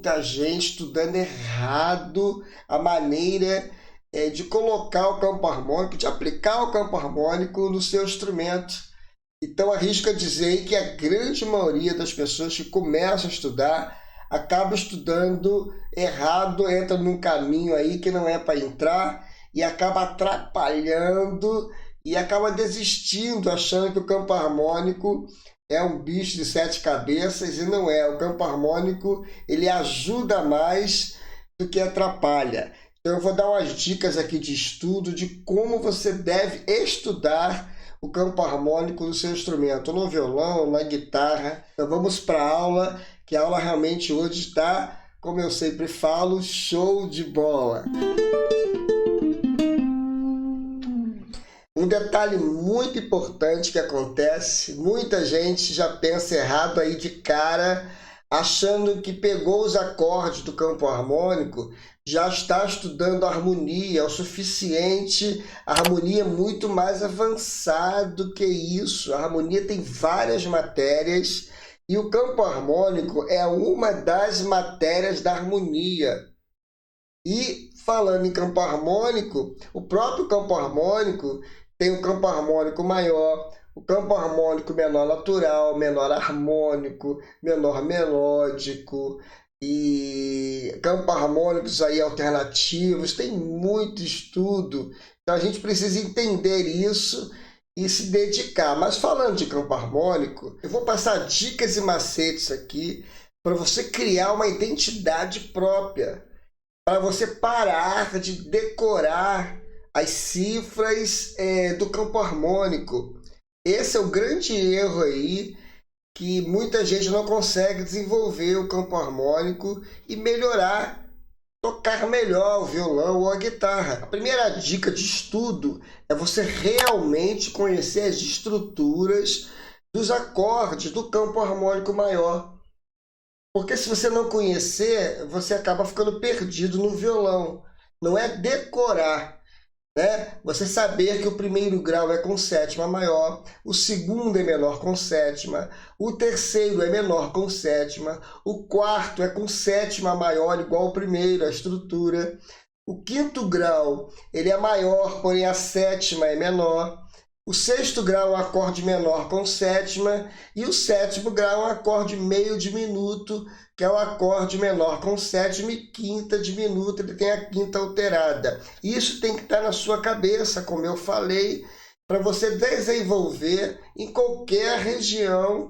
muita gente estudando errado a maneira de colocar o campo harmônico, de aplicar o campo harmônico no seu instrumento. Então, arrisco a dizer que a grande maioria das pessoas que começam a estudar acaba estudando errado, entra num caminho aí que não é para entrar e acaba atrapalhando e acaba desistindo, achando que o campo harmônico é um bicho de 7 cabeças e não é. O campo harmônico ele ajuda mais do que atrapalha. Então eu vou dar umas dicas aqui de estudo de como você deve estudar o campo harmônico do seu instrumento, no violão, na guitarra. Então vamos para a aula, que a aula realmente hoje está, como eu sempre falo, show de bola. Um detalhe muito importante que acontece, muita gente já pensa errado aí de cara, achando que pegou os acordes do campo harmônico, já está estudando harmonia, é o suficiente. A harmonia é muito mais avançada do que isso. A harmonia tem várias matérias e o campo harmônico é uma das matérias da harmonia. E falando em campo harmônico, o próprio campo harmônico tem o campo harmônico maior, o campo harmônico menor natural, menor harmônico, menor melódico e campos harmônicos aí alternativos. Tem muito estudo, então a gente precisa entender isso e se dedicar. Mas falando de campo harmônico, eu vou passar dicas e macetes aqui para você criar uma identidade própria, para você parar de decorar as cifras do campo harmônico. Esse é o grande erro aí, que muita gente não consegue desenvolver o campo harmônico e melhorar, tocar melhor o violão ou a guitarra. A primeira dica de estudo é você realmente conhecer as estruturas dos acordes do campo harmônico maior. Porque se você não conhecer, você acaba ficando perdido no violão. Não é decorar, né? Você saber que o primeiro grau é com sétima maior, o segundo é menor com sétima, o terceiro é menor com sétima, o quarto é com sétima maior igual ao primeiro, a estrutura. O quinto grau ele é maior, porém a sétima é menor. O sexto grau é um acorde menor com sétima e o sétimo grau é um acorde meio diminuto, que é o acorde menor com sétima e quinta diminuta, ele tem a quinta alterada. Isso tem que estar na sua cabeça, como eu falei, para você desenvolver em qualquer região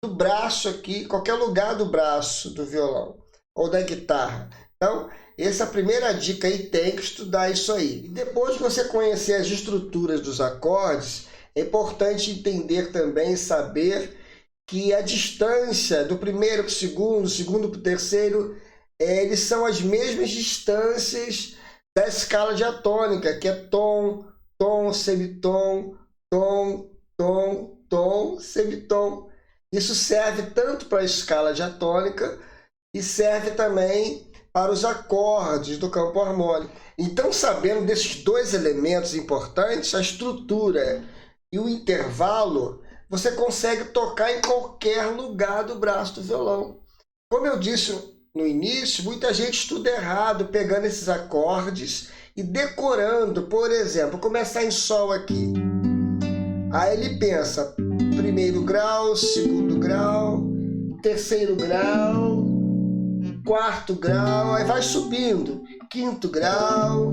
do braço aqui, qualquer lugar do braço do violão ou da guitarra. Então, essa é a primeira dica aí, tem que estudar isso aí. E depois de você conhecer as estruturas dos acordes, é importante entender também e saber que a distância do primeiro para o segundo para o terceiro, eles são as mesmas distâncias da escala diatônica, que é tom, tom, semitom, tom, tom, tom, semitom. Isso serve tanto para a escala diatônica e serve também para os acordes do campo harmônico. Então, sabendo desses dois elementos importantes, a estrutura e o intervalo, você consegue tocar em qualquer lugar do braço do violão. Como eu disse no início, muita gente estuda errado, pegando esses acordes e decorando. Por exemplo, começar em sol aqui. Aí ele pensa, primeiro grau, segundo grau, terceiro grau, quarto grau, aí vai subindo, quinto grau,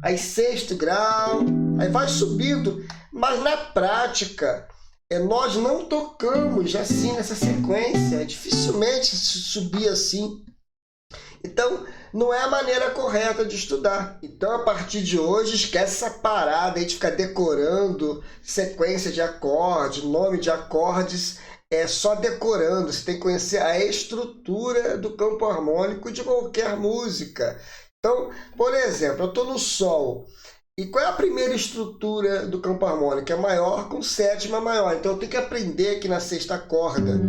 aí sexto grau, aí vai subindo, mas na prática nós não tocamos assim nessa sequência, dificilmente subir assim. Então não é a maneira correta de estudar. Então a partir de hoje esquece essa parada aí de ficar decorando sequência de acordes, nome de acordes, só decorando. Você tem que conhecer a estrutura do campo harmônico de qualquer música. Então, por exemplo, eu estou no sol. E qual é a primeira estrutura do campo harmônico? É maior com sétima maior. Então eu tenho que aprender aqui na sexta corda.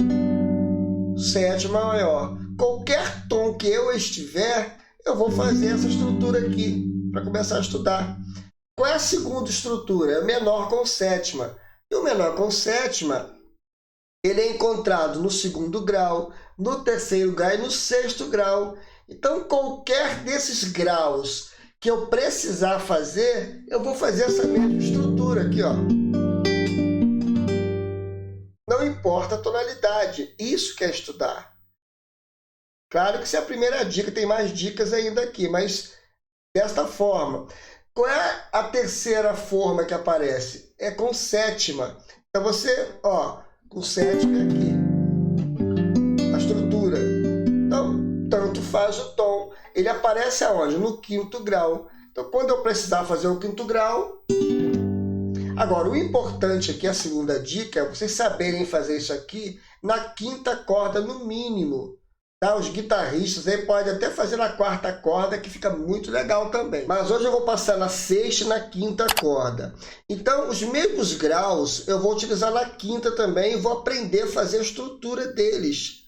Sétima maior. Qualquer tom que eu estiver, eu vou fazer essa estrutura aqui para começar a estudar. Qual é a segunda estrutura? É o menor com sétima. E o menor com sétima ele é encontrado no 2º grau, no 3º grau e no 6º grau. Então, qualquer desses graus que eu precisar fazer, eu vou fazer essa mesma estrutura aqui, ó. Não importa a tonalidade, isso que é estudar. Claro que se é a primeira dica, tem mais dicas ainda aqui, mas desta forma. Qual é a 3ª forma que aparece? É com 7ª. Então você, ó, com 7ª é aqui. A estrutura. Então, tanto faz o tom. Ele aparece aonde? No 5º grau. Então, quando eu precisar fazer o 5º grau... Agora, o importante aqui, a segunda dica, é vocês saberem fazer isso aqui na 5ª corda, no mínimo. Tá? Os guitarristas aí podem até fazer na 4ª corda, que fica muito legal também. Mas hoje eu vou passar na 6ª e na 5ª corda. Então, os mesmos graus eu vou utilizar na 5ª também e vou aprender a fazer a estrutura deles.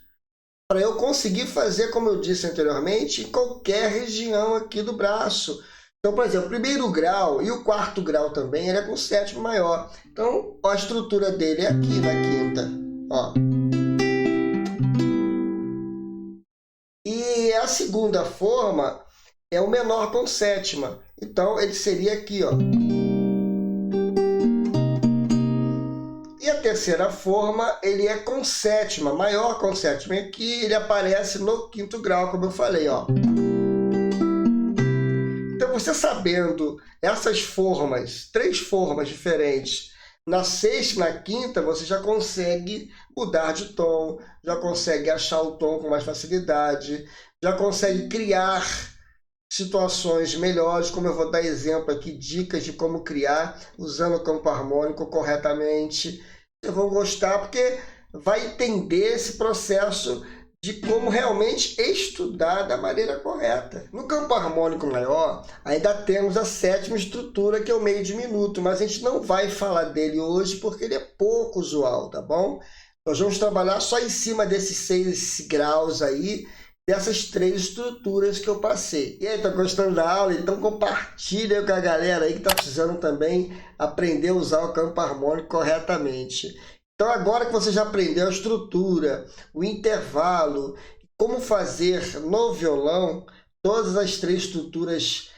Para eu conseguir fazer, como eu disse anteriormente, em qualquer região aqui do braço. Então, por exemplo, o 1º grau e o 4º grau também, ele é com 7º maior. Então, a estrutura dele é aqui na 5ª. Ó. E a segunda forma é o menor com 7ª. Então, ele seria aqui, ó. E a 3ª forma, ele é com 7ª, maior com 7ª. Aqui ele aparece no 5º grau, como eu falei, ó. Então, você sabendo essas formas, 3 formas diferentes, na 6ª e na 5ª, você já consegue mudar de tom, já consegue achar o tom com mais facilidade, já consegue criar situações melhores, como eu vou dar exemplo aqui, dicas de como criar usando o campo harmônico corretamente. Vocês vão gostar porque vai entender esse processo de como realmente estudar da maneira correta. No campo harmônico maior, ainda temos a 7ª estrutura, que é o meio diminuto, mas a gente não vai falar dele hoje porque ele é pouco usual, tá bom? Nós vamos trabalhar só em cima desses 6 graus aí, dessas 3 estruturas que eu passei. E aí, tá gostando da aula? Então compartilha com a galera aí que tá precisando também aprender a usar o campo harmônico corretamente. Então, agora que você já aprendeu a estrutura, o intervalo, como fazer no violão, todas as 3 estruturas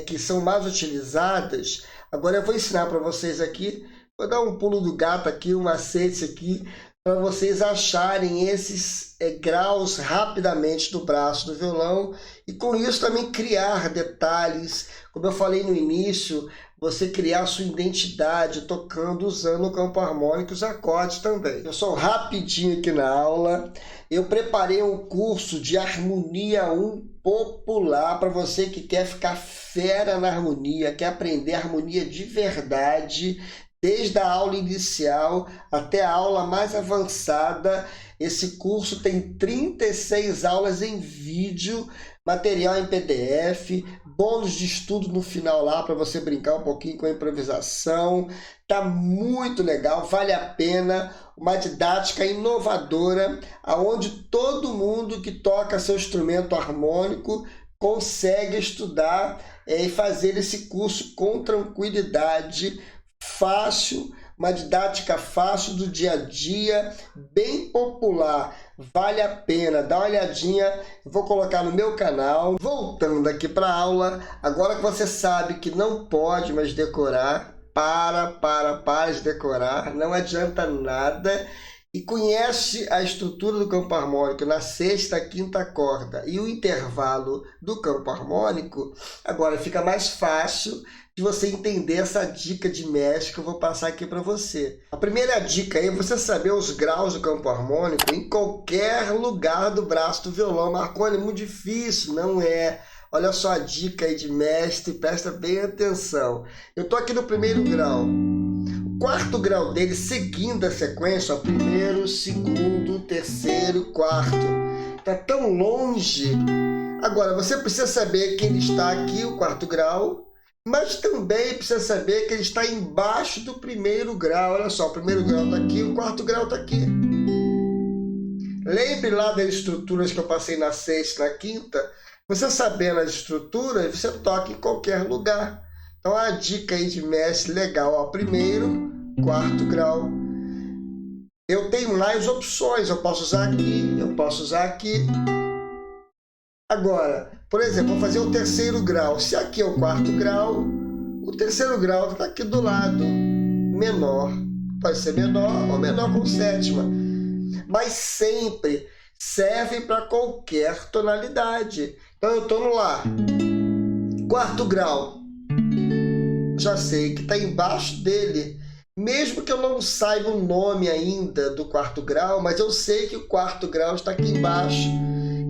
que são mais utilizadas, agora eu vou ensinar para vocês aqui, vou dar um pulo do gato aqui, um macete aqui, para vocês acharem esses graus rapidamente do braço do violão e com isso também criar detalhes, como eu falei no início, você criar sua identidade tocando, usando o campo harmônico e os acordes também. Pessoal, rapidinho aqui na aula, eu preparei um curso de harmonia 1 popular para você que quer ficar fera na harmonia, quer aprender harmonia de verdade, desde a aula inicial até a aula mais avançada. Esse curso tem 36 aulas em vídeo, material em PDF, bônus de estudo no final lá para você brincar um pouquinho com a improvisação. Tá muito legal, vale a pena. Uma didática inovadora, onde todo mundo que toca seu instrumento harmônico consegue estudar e fazer esse curso com tranquilidade, fácil, uma didática fácil do dia a dia, bem popular, vale a pena, dá uma olhadinha, vou colocar no meu canal. Voltando aqui para a aula, agora que você sabe que não pode mais decorar, para de decorar, não adianta nada, e conhece a estrutura do campo harmônico na 6ª, 5ª corda e o intervalo do campo harmônico, agora fica mais fácil de você entender essa dica de mestre que eu vou passar aqui para você. A primeira dica é você saber os graus do campo harmônico em qualquer lugar do braço do violão. Marconi, é muito difícil, não é? Olha só a dica aí de mestre, presta bem atenção. Eu tô aqui no 1º grau. O 4º grau dele, seguindo a sequência, ó, 1º, 2º, 3º, 4º. Tá tão longe. Agora, você precisa saber que ele está aqui, o 4º grau, mas também precisa saber que ele está embaixo do 1º grau. Olha só, o 1º grau está aqui, o 4º grau está aqui. Lembre lá das estruturas que eu passei na 6ª, na 5ª. Você sabendo as estruturas, você toca em qualquer lugar. Então, a dica aí de mestre legal, ó, 1º, 4º grau, eu tenho mais opções. Eu posso usar aqui, eu posso usar aqui. Agora, por exemplo, vou fazer o terceiro grau. Se aqui é o quarto grau, o terceiro grau está aqui do lado. Menor. Pode ser menor ou menor com sétima. Mas sempre serve para qualquer tonalidade. Então eu estou no Lá. Quarto grau. Já sei que está embaixo dele. Mesmo que eu não saiba o nome ainda do quarto grau, mas eu sei que o quarto grau está aqui embaixo.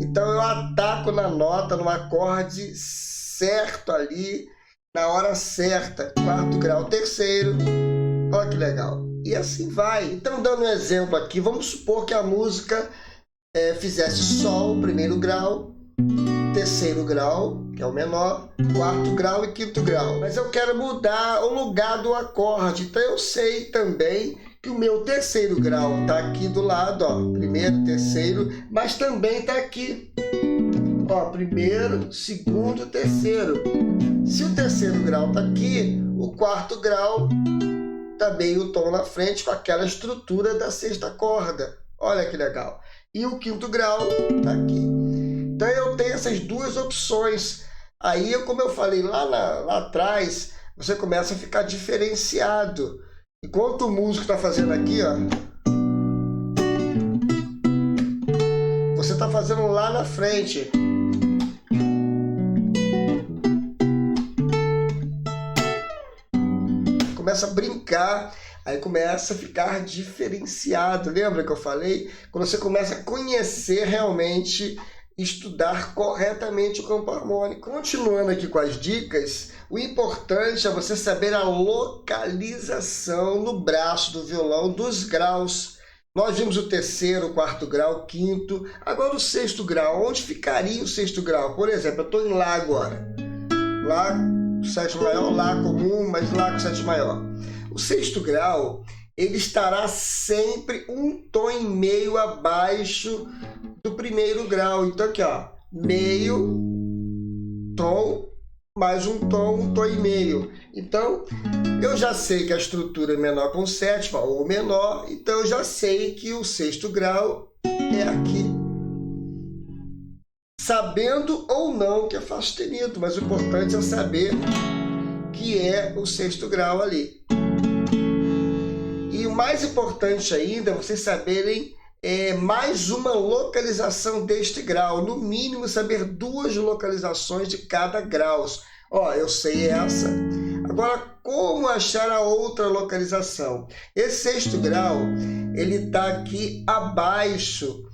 Então eu ataco na nota, no acorde certo ali, na hora certa. Quarto grau, terceiro. Olha que legal. E assim vai. Então, dando um exemplo aqui, vamos supor que a música fizesse Sol, primeiro grau, terceiro grau, que é o menor, quarto grau e quinto grau. Mas eu quero mudar o lugar do acorde. Então eu sei também que o meu terceiro grau está aqui do lado, ó, primeiro, terceiro, mas também está aqui, ó, primeiro, segundo, terceiro. Se o terceiro grau está aqui, o quarto grau está meio tom na frente com aquela estrutura da sexta corda. Olha que legal. E o quinto grau está aqui. Então eu tenho essas duas opções. Aí, como eu falei lá atrás, você começa a ficar diferenciado. Enquanto o músico está fazendo aqui, ó, você está fazendo lá na frente. Começa a brincar, aí começa a ficar diferenciado. Lembra que eu falei? Quando você começa a conhecer realmente, estudar corretamente o campo harmônico. Continuando aqui com as dicas, o importante é você saber a localização no braço do violão dos graus. Nós vimos o terceiro, o quarto grau, o quinto. Agora o sexto grau. Onde ficaria o sexto grau? Por exemplo, eu estou em Lá agora. Lá, sétimo maior, Lá comum, mas Lá com sétimo maior. O sexto grau, ele estará sempre um tom e meio abaixo do primeiro grau. Então aqui, ó, meio tom mais um tom e meio. Então eu já sei que a estrutura é menor com sétima ou menor, então eu já sei que o sexto grau é aqui. Sabendo ou não que é Fá sustenido, mas o importante é saber que é o sexto grau ali. E o mais importante ainda é vocês saberem mais uma localização deste grau, no mínimo saber duas localizações de cada grau. Ó, eu sei essa. Agora, como achar a outra localização? Esse sexto grau, ele está aqui abaixo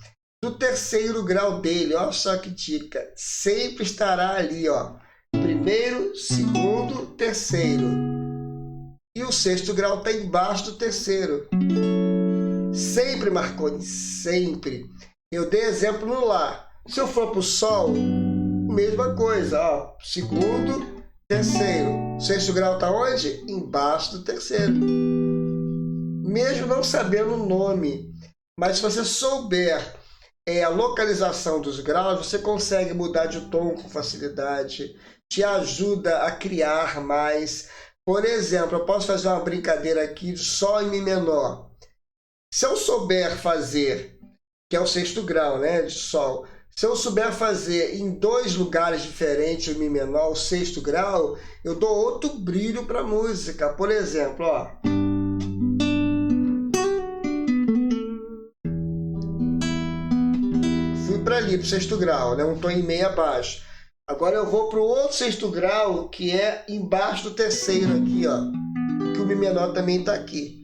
do terceiro grau dele. Olha só que dica. Sempre estará ali, ó, primeiro, segundo, terceiro. E o sexto grau está embaixo do terceiro. Sempre, Marconi, sempre. Eu dei exemplo no Lá. Se eu for para o Sol, mesma coisa, ó. Segundo, terceiro. Sexto grau está onde? Embaixo do terceiro. Mesmo não sabendo o nome, mas se você souber a localização dos graus, você consegue mudar de tom com facilidade, te ajuda a criar mais. Por exemplo, eu posso fazer uma brincadeira aqui de Sol e Mi menor. Se eu souber fazer, que é o sexto grau, né, de Sol, se eu souber fazer em dois lugares diferentes o Mi menor, o sexto grau, eu dou outro brilho para a música. Por exemplo, ó. Fui para ali, para o sexto grau, né, um tom e meio abaixo. Agora eu vou para o outro sexto grau, que é embaixo do terceiro aqui, ó, que o Mi menor também está aqui.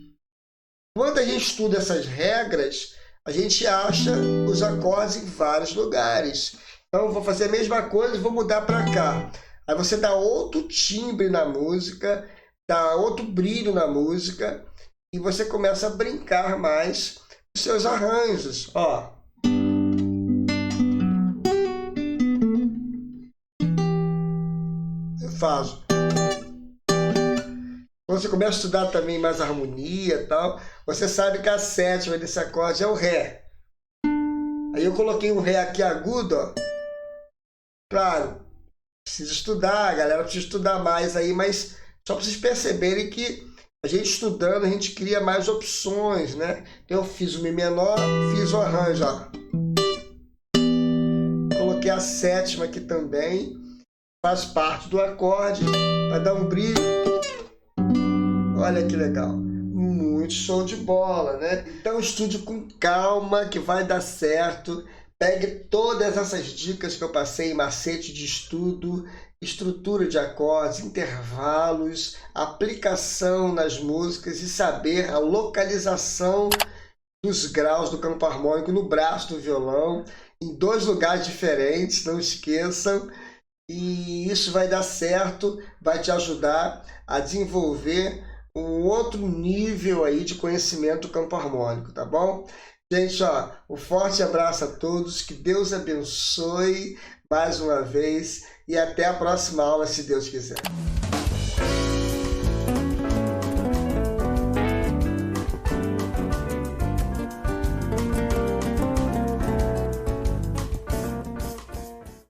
Quando a gente estuda essas regras, a gente acha os acordes em vários lugares. Então, eu vou fazer a mesma coisa e vou mudar para cá. Aí você dá outro timbre na música, dá outro brilho na música e você começa a brincar mais com seus arranjos. Ó. Eu faço. Quando você começa a estudar também mais harmonia e tal, você sabe que a sétima desse acorde é o Ré. Aí eu coloquei um Ré aqui agudo, ó. Claro, precisa estudar, a galera precisa estudar mais aí, mas só para vocês perceberem que A gente estudando, a gente cria mais opções, né? Então eu fiz o Mi menor, fiz o arranjo, ó. Coloquei a sétima aqui também, faz parte do acorde, para dar um brilho. Olha que legal. Muito show de bola, né? Então estude com calma que vai dar certo. Pegue todas essas dicas que eu passei, macete de estudo, estrutura de acordes, intervalos, aplicação nas músicas e saber a localização dos graus do campo harmônico no braço do violão, em 2 lugares diferentes, não esqueçam. E isso vai dar certo, vai te ajudar a desenvolver um outro nível aí de conhecimento do campo harmônico, tá bom? Gente, ó, um forte abraço a todos, que Deus abençoe mais uma vez e até a próxima aula, se Deus quiser.